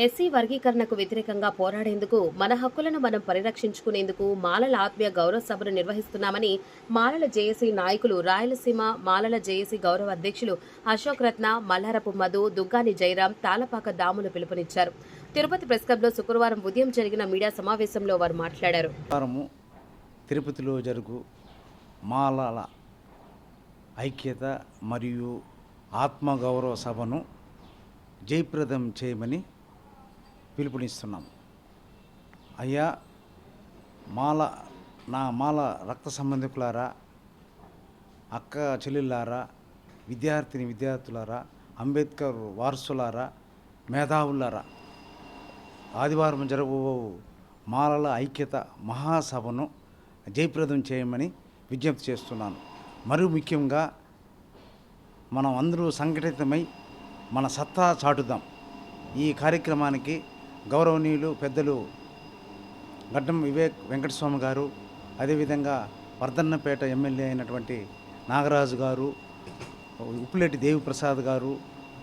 SC వర్గీకరణకు వ్యతిరేకంగా పోరాడేందుకు మన హక్కులను మనం పరిరక్షించుకునేందుకు మాలల ఆత్మీయ గౌరవ సభను నిర్వహిస్తున్నామని మాలల జేఏసీ నాయకులు రాయలసీమ మాలల జేఏసీ గౌరవ అధ్యక్షులు అశోక్ రత్న, మల్లారపు మధు, దుగ్గాని జయరాం, తాళపాక దాములు పిలుపునిచ్చారు. తిరుపతి ప్రెస్ క్లబ్లో శుక్రవారం ఉదయం జరిగిన మీడియా సమావేశంలో వారు మాట్లాడారు. తిరుపతిలో జరుగు మాలల ఐక్యత మరియు ఆత్మగౌరవ సభను జయప్రదం చేయమని పిలుపునిస్తున్నాం. అయ్యా, మాల రక్త సంబంధికులారా, అక్క చెల్లెళ్ళారా, విద్యార్థులారా, అంబేద్కర్ వారసులారా, మేధావులారా, ఆదివారం జరగబో మాలల ఐక్యత మహాసభను జయప్రదం చేయమని విజ్ఞప్తి చేస్తున్నాను. మరీ ముఖ్యంగా మనం అందరూ సంఘటితమై మన సత్తా చాటుదాం. ఈ కార్యక్రమానికి గౌరవనీయులు పెద్దలు గడ్డం వెంకటస్వామి గారు, అదేవిధంగా వర్ధన్నపేట ఎమ్మెల్యే అయినటువంటి నాగరాజు గారు, ఉప్పులేటి దేవిప్రసాద్ గారు,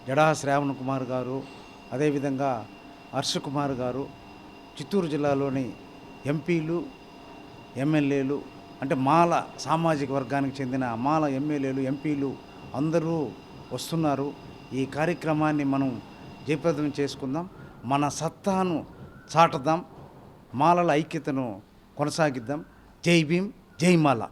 జడా శ్రావణ్ కుమార్ గారు, అదేవిధంగా హర్ష కుమార్ గారు, చిత్తూరు జిల్లాలోని ఎంపీలు, ఎమ్మెల్యేలు, అంటే మాల సామాజిక వర్గానికి చెందిన మాల ఎమ్మెల్యేలు, ఎంపీలు అందరూ వస్తున్నారు. ఈ కార్యక్రమాన్ని మనం జయప్రదం చేసుకుందాం. మన సత్తాను చాటుదాం. మాలల ఐక్యతను కొనసాగిద్దాం. జై భీమ్, జై మాల.